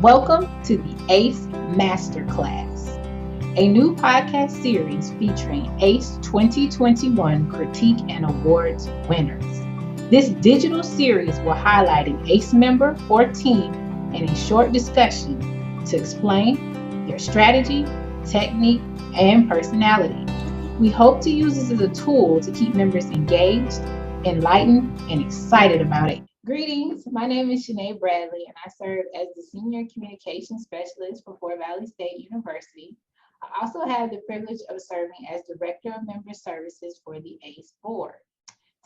Welcome to the ACE Masterclass, a new podcast series featuring ACE 2021 Critique and Awards winners. This digital series will highlight an ACE member or team in a short discussion to explain their strategy, technique, and personality. We hope to use this as a tool to keep members engaged, enlightened, and excited about it. Greetings, my name is Shanae Bradley, and I serve as the Senior Communications Specialist for Fort Valley State University. I also have the privilege of serving as Director of Member Services for the ACE Board.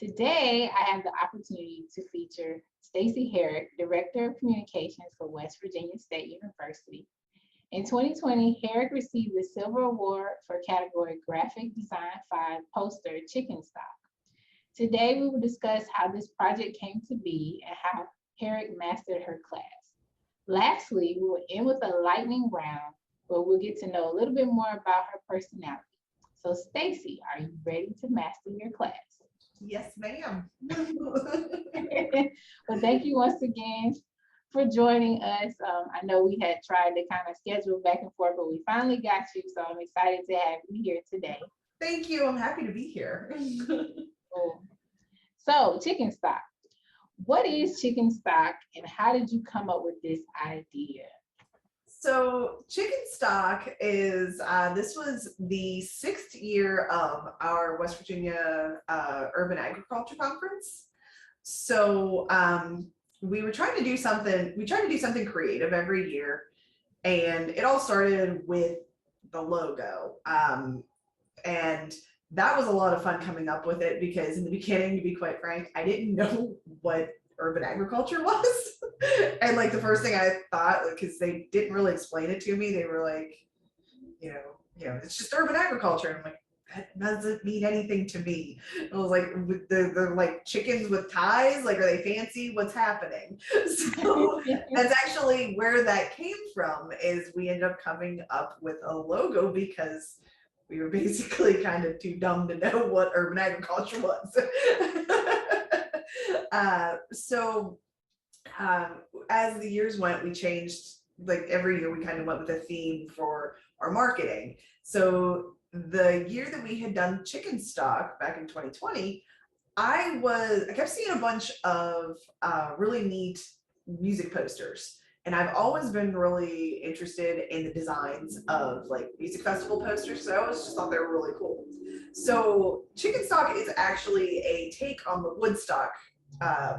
Today, I have the opportunity to feature Stacy Herrick, Director of Communications for West Virginia State University. In 2020, Herrick received the Silver Award for category Graphic Design 5 Poster Chickenstock. Today, we will discuss how this project came to be and how Herrick mastered her class. Lastly, we will end with a lightning round where we'll get to know a little bit more about her personality. So, Stacy, are you ready to master your class? Yes, ma'am. Well, thank you once again for joining us. I know we had tried to kind of schedule back and forth, but we finally got you, so I'm excited to have you here today. Thank you. I'm happy to be here. So, Chickenstock. What is Chickenstock and how did you come up with this idea? So Chickenstock is, this was the 6th year of our West Virginia Urban Agriculture Conference. So we were trying to do something creative every year. And it all started with the logo. And that was a lot of fun coming up with it because in the beginning, to be quite frank, I didn't know what urban agriculture was. And like the first thing I thought, because they didn't really explain it to me, they were like, it's just urban agriculture. And I'm like, that doesn't mean anything to me. It was like, they're like chickens with ties, like, are they fancy? What's happening? So that's actually where that came from, is we ended up coming up with a logo because we were basically kind of too dumb to know what urban agriculture was. As the years went, we changed, like every year we kind of went with a theme for our marketing. So the year that we had done Chickenstock back in 2020, I kept seeing a bunch of really neat music posters. And I've always been really interested in the designs of like music festival posters. So I always just thought they were really cool. So Chickenstock is actually a take on the Woodstock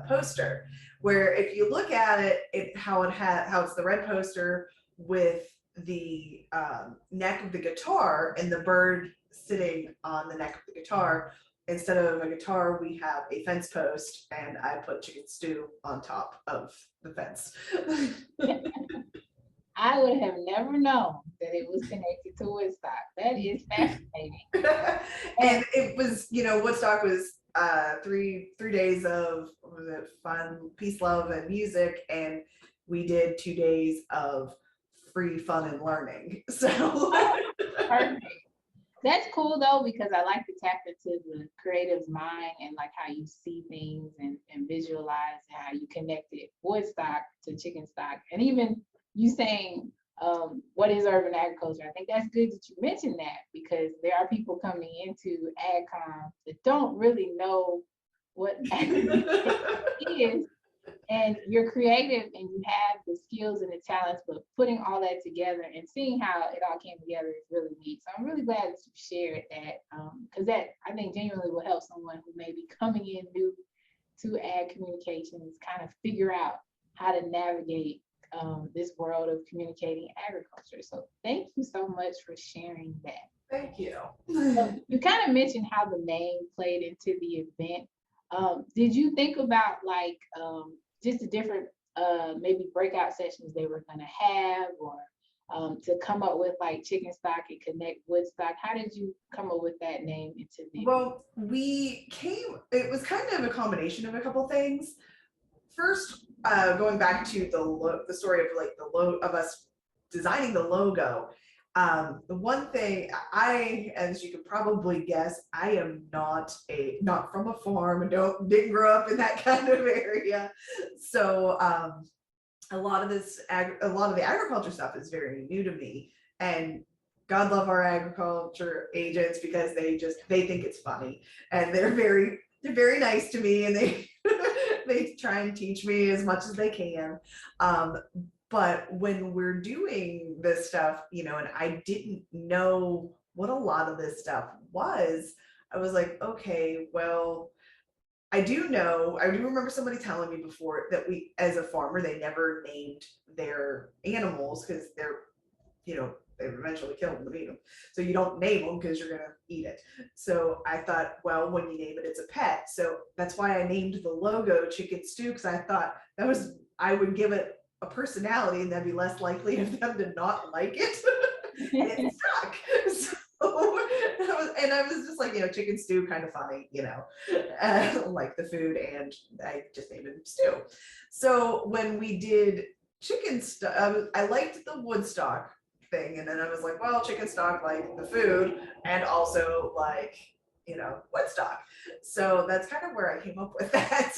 poster, where if you look at it, how it's the red poster with the neck of the guitar and the bird sitting on the neck of the guitar. Instead of a guitar, we have a fence post, and I put chicken stew on top of the fence. I would have never known that it was connected to Woodstock. That is fascinating. And it was, Woodstock was 3 days of fun, peace, love, and music, and we did 2 days of free fun and learning. So Perfect. That's cool though, because I like to tap into the creative's mind and like how you see things and visualize and how you connected Woodstock to Chickenstock. And even you saying, what is urban agriculture? I think that's good that you mentioned that, because there are people coming into AgCom that don't really know what agriculture is. And you're creative and you have the skills and the talents, but putting all that together and seeing how it all came together is really neat. So I'm really glad that you shared that, because that I think genuinely will help someone who may be coming in new to ag communications kind of figure out how to navigate this world of communicating agriculture. So thank you so much for sharing that. Thank you. So you kind of mentioned how the name played into the event. Did you think about like just the different maybe breakout sessions they were going to have, or to come up with like Chickenstock and connect Woodstock? How did you come up with that name into the Well, it was kind of a combination of a couple things. First, going back to the story of like of us designing the logo. The one thing as you could probably guess, I am not from a farm and didn't grow up in that kind of area. So a lot of a lot of the agriculture stuff is very new to me, and God love our agriculture agents because they think it's funny, and they're very nice to me, and they they try and teach me as much as they can. Um, but when we're doing this stuff, and I didn't know what a lot of this stuff was, I was like, okay, well, I do remember somebody telling me before that as a farmer, they never named their animals because they eventually kill them and eat them. So you don't name them because you're going to eat it. So I thought, well, when you name it, it's a pet. So that's why I named the logo Chicken Stew, because I thought I would give it a personality and that'd be less likely of them to not like it. And it stuck. And I was just like, chicken stew, kind of funny, like the food, and I just named it Stew. So when we did chicken stuff, I liked the Woodstock thing, and then I was like, well, chicken stock, like the food, and also like, Woodstock. So that's kind of where I came up with that.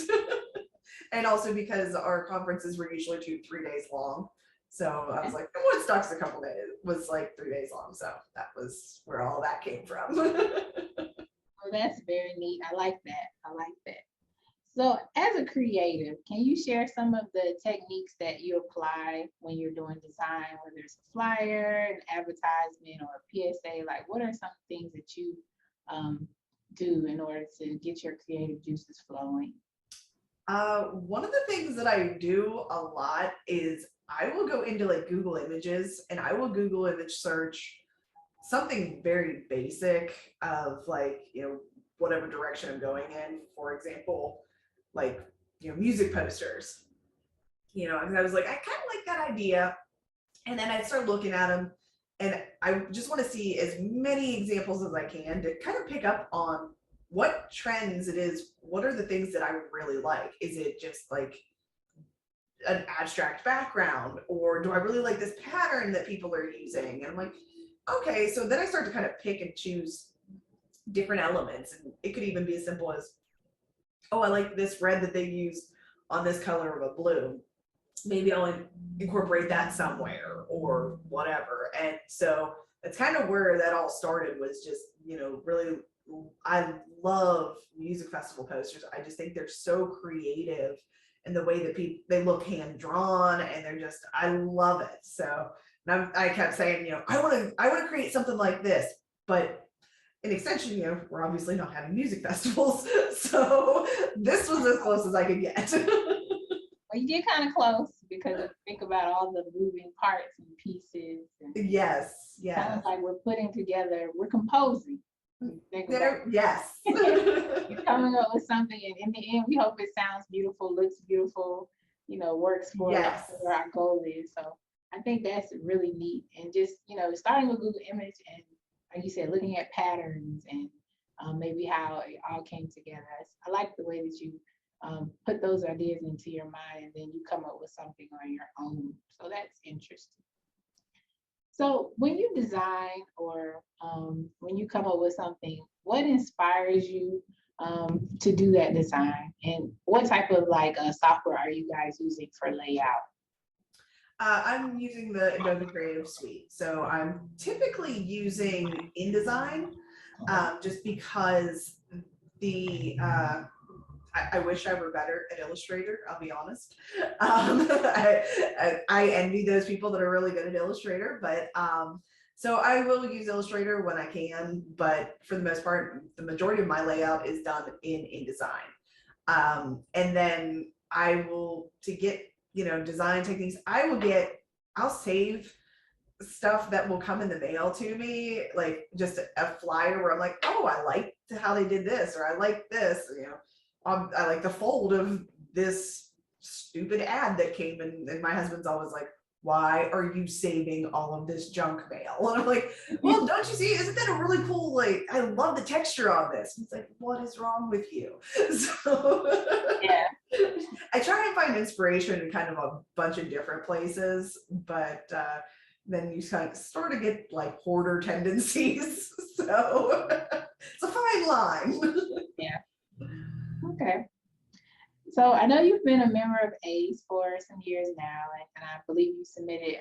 And also because our conferences were usually 2-3 days long. So I was like, Woodstock's was like 3 days long. So that was where all that came from. Well, that's very neat. I like that. I like that. So as a creative, can you share some of the techniques that you apply when you're doing design, whether it's a flyer, an advertisement, or a PSA? Like, what are some things that you do in order to get your creative juices flowing? One of the things that I do a lot is I will go into like Google Images and I will Google image search something very basic of like, whatever direction I'm going in. For example, like, music posters, and I was like, I kind of like that idea. And then I start looking at them and I just want to see as many examples as I can to kind of pick up on what trends it is. What are the things that I would really like? Is it just like an abstract background, or do I really like this pattern that people are using? And I'm like, okay, so then I start to kind of pick and choose different elements, and it could even be as simple as, oh, I like this red that they use on this color of a blue. Maybe I'll incorporate that somewhere or whatever. And so that's kind of where that all started, was just, really, I love music festival posters. I just think they're so creative in the way that they look hand drawn, and I love it. So I kept saying, I want to create something like this, but in extension, we're obviously not having music festivals. So this was as close as I could get. Well, you get kind of close, because if you think about all the moving parts and pieces. And yes. Sounds like we're composing. Yes. You're coming up with something, and in the end, we hope it sounds beautiful, looks beautiful, works for where our goal is. So I think that's really neat. And just, starting with Google Image, and like you said, looking at patterns and maybe how it all came together. I like the way that you put those ideas into your mind, and then you come up with something on your own. So that's interesting. So when you design, or when you come up with something, what inspires you to do that design? And what type of software are you guys using for layout? I'm using the Adobe Creative Suite. So I'm typically using InDesign, just because I wish I were better at Illustrator, I'll be honest. I envy those people that are really good at Illustrator, but so I will use Illustrator when I can, but for the most part, the majority of my layout is done in InDesign. And then I will, to get, design techniques, I'll save stuff that will come in the mail to me, like just a flyer where I'm like, oh, I like how they did this, or I like this, I like the fold of this stupid ad that came in, and my husband's always like, why are you saving all of this junk mail? And I'm like, well, don't you see, isn't that a really cool, like, I love the texture on this. And it's like, what is wrong with you? So yeah. I try and find inspiration in kind of a bunch of different places, but then you sort of get like hoarder tendencies. So it's a fine line. Yeah. Okay. So I know you've been a member of ACE for some years now, and I believe you submitted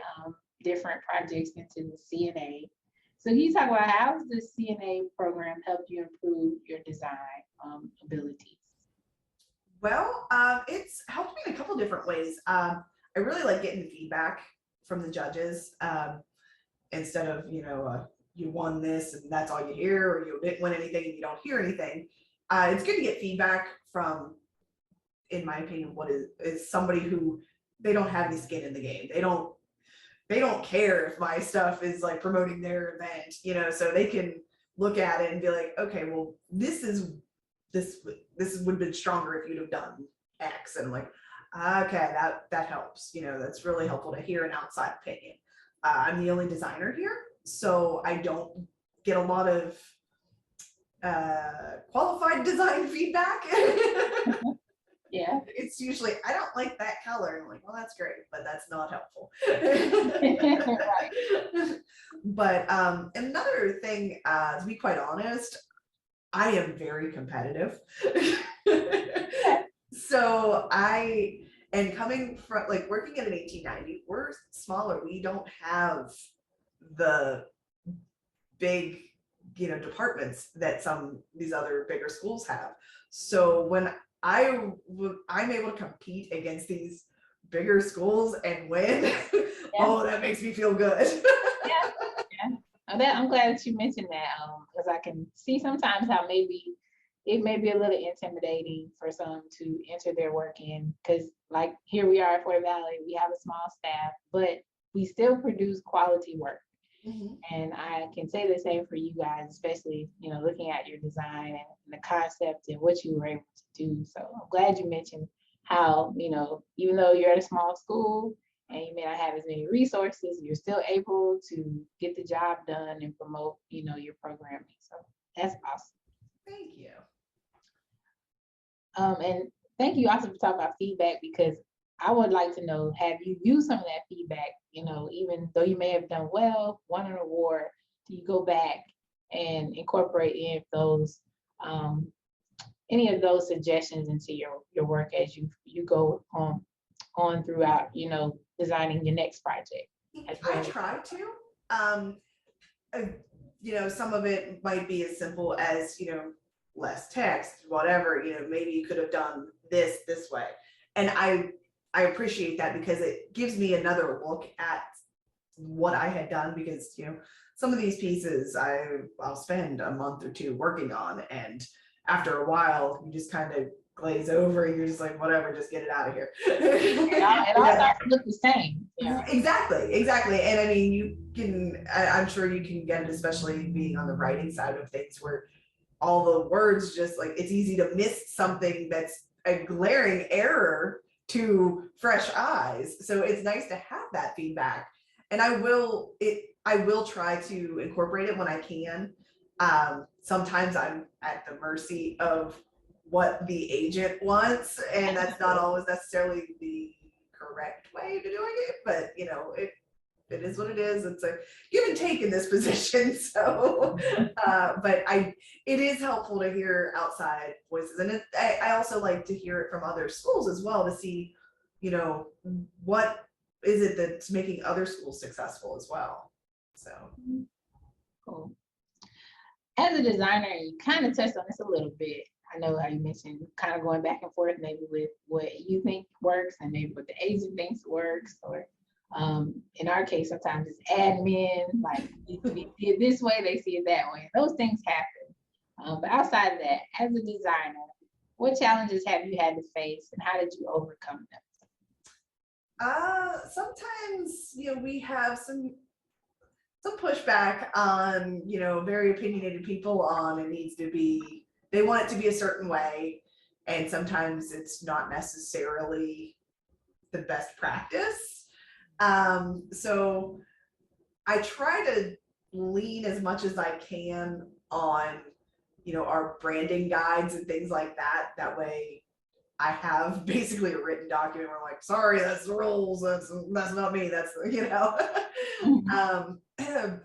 different projects into the CNA. So can you talk about how has the CNA program helped you improve your design abilities? Well, it's helped me in a couple different ways. I really like getting feedback from the judges, instead of, you won this and that's all you hear, or you didn't win anything and you don't hear anything. It's good to get feedback from, in my opinion, what is somebody who they don't have any skin in the game. They don't care if my stuff is like promoting their event, so they can look at it and be like, okay, well, this would have been stronger if you'd have done X. And I'm like, okay, that helps. That's really helpful to hear an outside opinion. I'm the only designer here, so I don't get a lot of qualified design feedback. Yeah. It's usually, I don't like that color. I'm like, well, that's great, but that's not helpful. Right. But another thing, to be quite honest, I am very competitive. So and coming from like working at an 1890, we're smaller. We don't have the big, departments that these other bigger schools have. So when I'm able to compete against these bigger schools and win, yeah. Oh, that makes me feel good. Yeah. I'm glad that you mentioned that, because I can see sometimes how maybe it may be a little intimidating for some to enter their work in, because like here we are at Fort Valley, we have a small staff, but we still produce quality work. Mm-hmm. And I can say the same for you guys, especially, looking at your design and the concept and what you were able to do. So I'm glad you mentioned how, even though you're at a small school and you may not have as many resources, you're still able to get the job done and promote, your programming. So that's awesome. Thank you. And thank you also for talking about feedback, because I would like to know, have you used some of that feedback, even though you may have done well, won an award, do you go back and incorporate any of those suggestions into your work as you go on throughout, designing your next project? I try to. Some of it might be as simple as, less text, whatever, maybe you could have done this way. And I appreciate that, because it gives me another look at what I had done, because, some of these pieces I'll spend a month or two working on, and after a while you just kind of glaze over and you're just like, whatever, just get it out of here. It all starts to look the same. Yeah. Exactly. And I mean, I'm sure you can get it, especially being on the writing side of things, where all the words just like, it's easy to miss something that's a glaring error to fresh eyes. So it's nice to have that feedback, and I will try to incorporate it when I can. Sometimes I'm at the mercy of what the agent wants, and that's not always necessarily the correct way to doing it, but it is what it is. It's a give and take in this position. So, but it is helpful to hear outside voices. And I also like to hear it from other schools as well, to see, what is it that's making other schools successful as well. So. Cool. As a designer, you kind of touched on this a little bit. I know how you mentioned kind of going back and forth, maybe with what you think works and maybe what the agent thinks works, or in our case, sometimes it's admin, like you see it this way, they see it that way. Those things happen. But outside of that, as a designer, what challenges have you had to face, and how did you overcome them? Sometimes, we have some pushback on, very opinionated people on it needs to be, they want it to be a certain way. And sometimes it's not necessarily the best practice. So I try to lean as much as I can on, our branding guides and things like that. That way I have basically a written document where I'm like, sorry, that's the rules. That's not me. That's,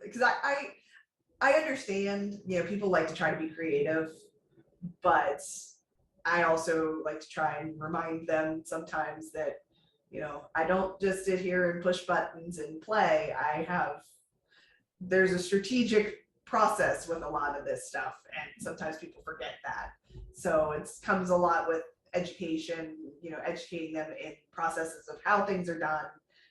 because I understand, people like to try to be creative, but I also like to try and remind them sometimes that, I don't just sit here and push buttons and play. There's a strategic process with a lot of this stuff, and sometimes people forget that. So it comes a lot with education, educating them in processes of how things are done,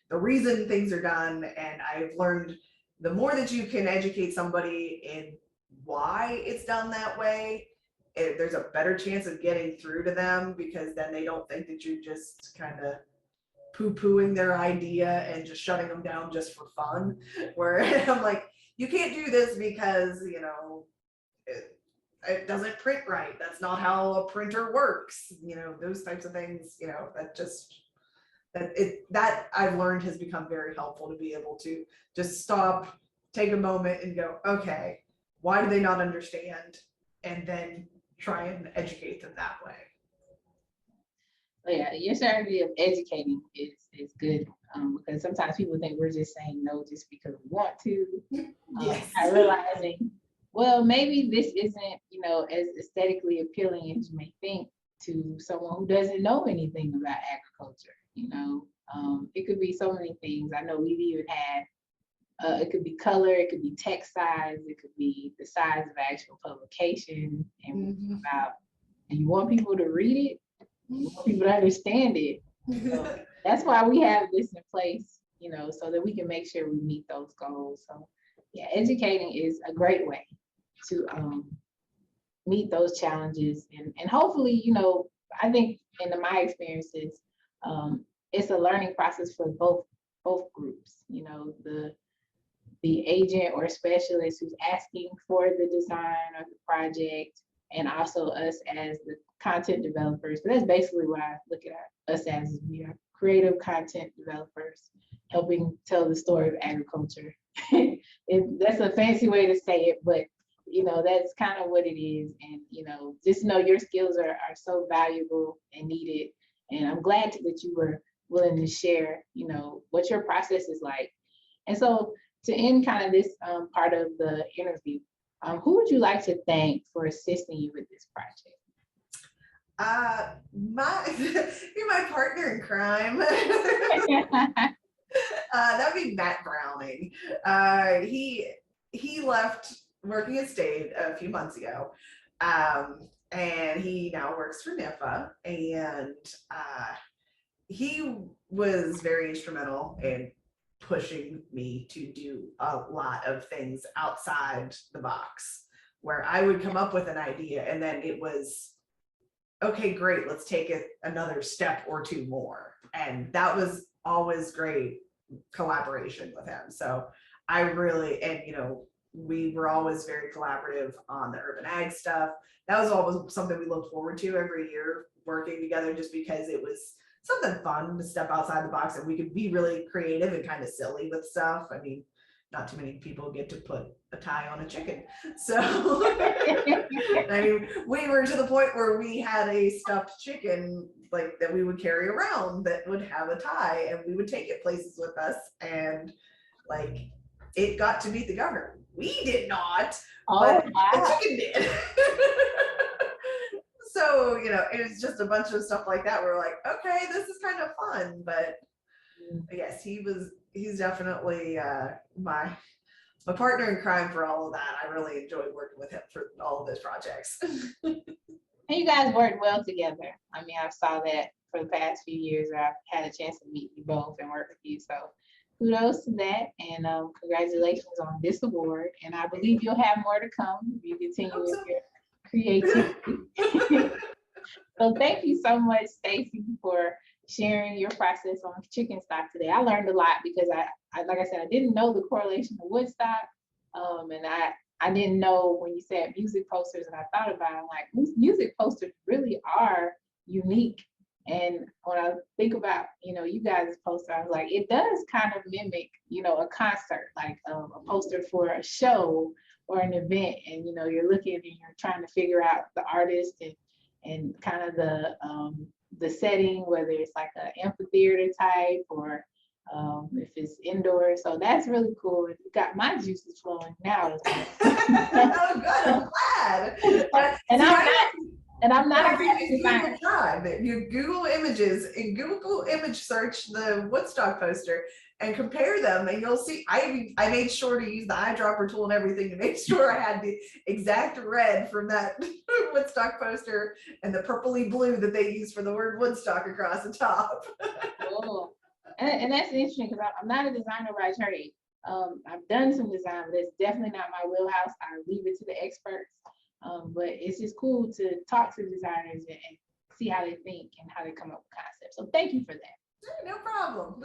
the reason things are done. And I've learned the more that you can educate somebody in why it's done that way, there's a better chance of getting through to them, because then they don't think that you're just kind of poo-pooing their idea and just shutting them down just for fun. Where I'm like, you can't do this because, it doesn't print right. That's not how a printer works. Those types of things, that I've learned has become very helpful, to be able to just stop, take a moment and go, okay, why do they not understand? And then try and educate them that way. Yeah, your strategy of educating is good, because sometimes people think we're just saying no just because we want to. Yes. Not realizing, well, maybe this isn't, as aesthetically appealing as you may think to someone who doesn't know anything about agriculture. It could be so many things. I know we've even had, it could be color, it could be text size, it could be the size of actual publication, and and you want people to read it. You want people to understand it. So that's why we have this in place, so that we can make sure we meet those goals. So yeah, educating is a great way to meet those challenges. And hopefully, I think in my experiences, it's a learning process for both groups. The agent or specialist who's asking for the design or the project, and also us as the content developers. But that's basically what I look at us as. We are creative content developers helping tell the story of agriculture. That's a fancy way to say it, but that's kind of what it is. And just know your skills are so valuable and needed. And I'm glad that you were willing to share, what your process is like. And so to end kind of this part of the interview, who would you like to thank for assisting you with this project? You're my partner in crime. That'd be Matt Browning. He left working at State a few months ago, and he now works for NIFA, and he was very instrumental in pushing me to do a lot of things outside the box, where I would come up with an idea and then it was, okay, great, let's take it another step or two more. And that was always great collaboration with him. So I really, and we were always very collaborative on the urban ag stuff. That was always something we looked forward to every year, working together, just because it was something fun to step outside the box, and we could be really creative and kind of silly with stuff. I mean, not too many people get to put a tie on a chicken. So I mean, we were to the point where we had a stuffed chicken like that we would carry around that would have a tie, and we would take it places with us, and like it got to meet the governor. We did not, but the chicken did. So, it was just a bunch of stuff like that. We're like, okay, this is kind of fun. But yes, he's definitely my partner in crime for all of that. I really enjoyed working with him for all of those projects. And you guys worked well together. I mean, I saw that for the past few years. I've had a chance to meet you both and work with you. So kudos to that. And congratulations on this award. And I believe you'll have more to come if you continue with your creativity. So thank you so much, Stacy, for sharing your process on Chickenstock today. I learned a lot, because I like I said, I didn't know the correlation to Woodstock, and I didn't know when you said music posters, and I thought about it, I'm like, music posters really are unique. And when I think about you guys' poster, I was like, it does kind of mimic a concert, like a poster for a show or an event, and you're looking and you're trying to figure out the artist and kind of the setting, whether it's like an amphitheater type or if it's indoor. So that's really cool. It got my juices flowing now. Oh, good. I'm glad. And And I'm not a Well, graphic you designer. try. You Google images and Google image search the Woodstock poster and compare them, and you'll see. I made sure to use the eyedropper tool and everything to make sure I had the exact red from that Woodstock poster and the purpley blue that they use for the word Woodstock across the top. Oh, and that's interesting because I'm not a designer by trade. I've done some design, but it's definitely not my wheelhouse. I leave it to the experts. But it's just cool to talk to designers and see how they think and how they come up with concepts. So thank you for that. No problem.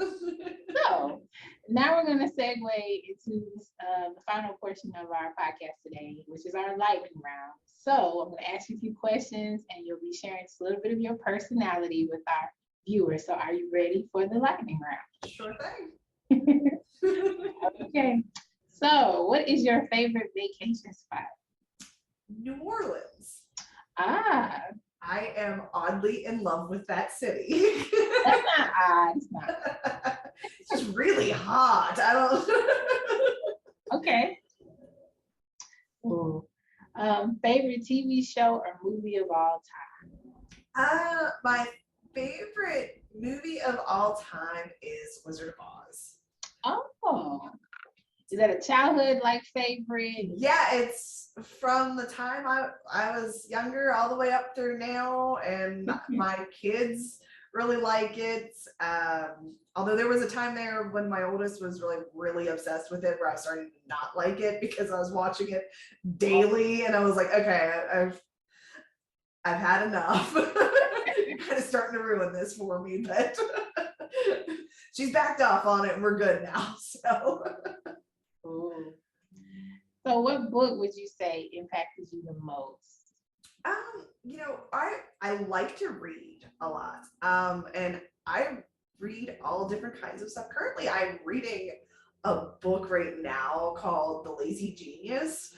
So now we're going to segue into the final portion of our podcast today, which is our lightning round. So I'm going to ask you a few questions and you'll be sharing just a little bit of your personality with our viewers. So are you ready for the lightning round? Sure thing. Okay. So what is your favorite vacation spot? New Orleans. Ah, I am oddly in love with that city. that's not odd. It's not. It's just really hot. I don't. Okay. Ooh. Favorite TV show or movie of all time? My favorite movie of all time is Wizard of Oz. Oh, is that a childhood like favorite? Yeah, it's from the time I was younger all the way up through now, and my kids really like it. Although there was a time there when my oldest was really obsessed with it, where I started to not like it because I was watching it daily, and I was like, okay, I've had enough. You're kind of starting to ruin this for me, but she's backed off on it, and we're good now. So. Ooh. So what book would you say impacted you the most? I like to read a lot. And I read all different kinds of stuff. Currently, I'm reading a book right now called The Lazy Genius.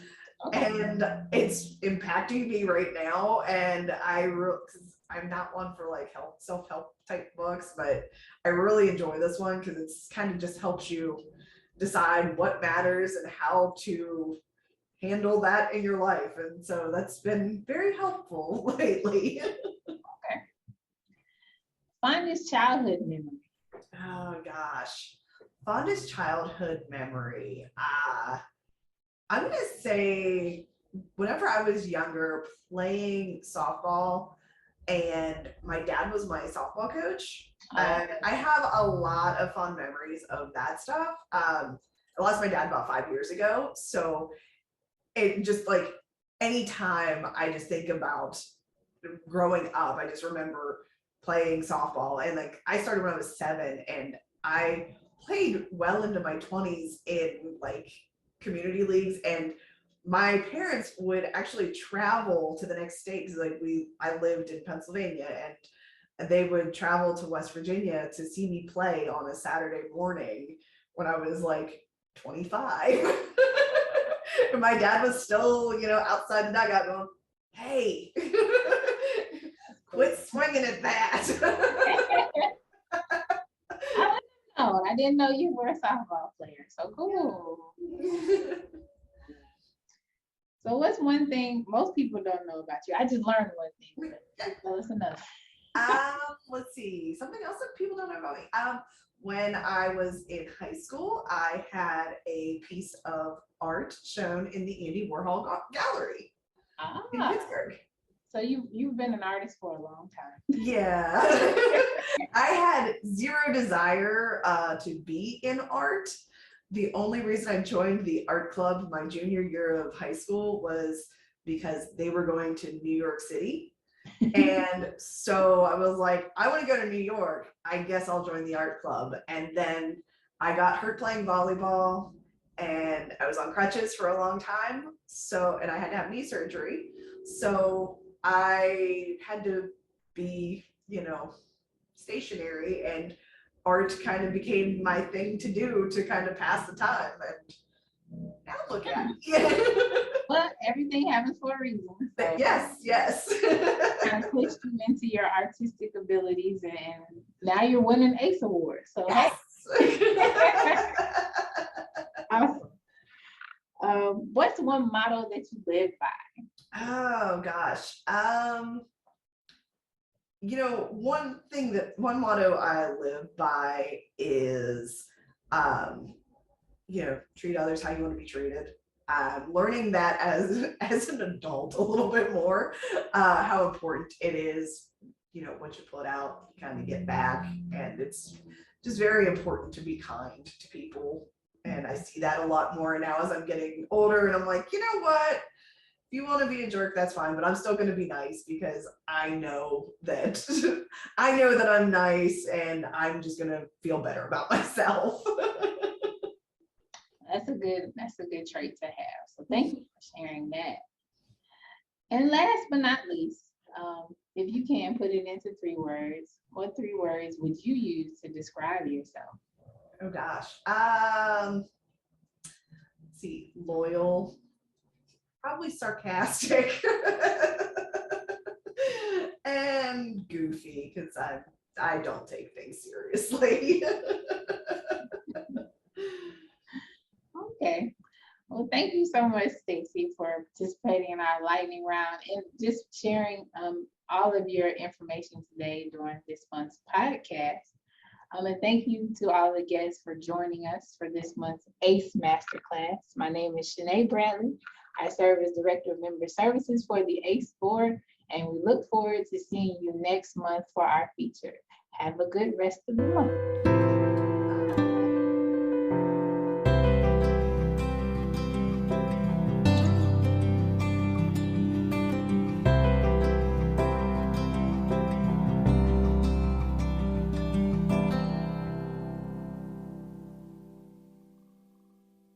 Okay. And it's impacting me right now. And I'm not one for like self-help type books, but I really enjoy this one because it's kind of just helps you decide what matters and how to handle that in your life. And so that's been very helpful lately. Okay. Fondest childhood memory. Oh gosh. Fondest childhood memory. I'm gonna say whenever I was younger, playing softball, and my dad was my softball coach. And I have a lot of fond memories of that stuff. I lost my dad about 5 years ago. So it just like anytime I just think about growing up, I just remember playing softball. And like I started when I was 7, and I played well into my 20s in like community leagues, and my parents would actually travel to the next state because I lived in Pennsylvania, and they would travel to West Virginia to see me play on a Saturday morning when I was like 25. And my dad was still, outside the dugout going, "Hey, quit swinging at that." I didn't know you were a softball player. So cool. So what's one thing most people don't know about you? I just learned one thing. Tell us another. Let's see. Something else that people don't know about me. When I was in high school, I had a piece of art shown in the Andy Warhol gallery in Pittsburgh. So you've been an artist for a long time. Yeah. I had zero desire to be in art. The only reason I joined the art club my junior year of high school was because they were going to New York City. And so I was like, I want to go to New York. I guess I'll join the art club. And then I got hurt playing volleyball, and I was on crutches for a long time. And I had to have knee surgery. So I had to be, stationary, and art kind of became my thing to do to kind of pass the time. And now look at me. Well, everything happens for a reason. So Yes. Kind of pushed you into your artistic abilities, and now you're winning ACE awards. So yes. Hey. Awesome. What's one motto that you live by? Oh gosh. One motto I live by is, um, treat others how you want to be treated. Learning that as an adult a little bit more, how important it is. Once you put out, you kind of get back, and it's just very important to be kind to people. And I see that a lot more now as I'm getting older, and I'm like, you know what? If you want to be a jerk, that's fine, but I'm still going to be nice because I know that I know that I'm nice, and I'm just going to feel better about myself. That's a good trait to have. So thank you for sharing that. And last but not least, if you can put it into 3 words, what 3 words would you use to describe yourself? Oh gosh. Let's see, loyal, probably sarcastic, and goofy because I don't take things seriously. Okay. Well, thank you so much, Stacy, for participating in our lightning round and just sharing all of your information today during this month's podcast. And thank you to all the guests for joining us for this month's ACE Masterclass. My name is Shanae Bradley. I serve as Director of Member Services for the ACE Board, and we look forward to seeing you next month for our feature. Have a good rest of the month.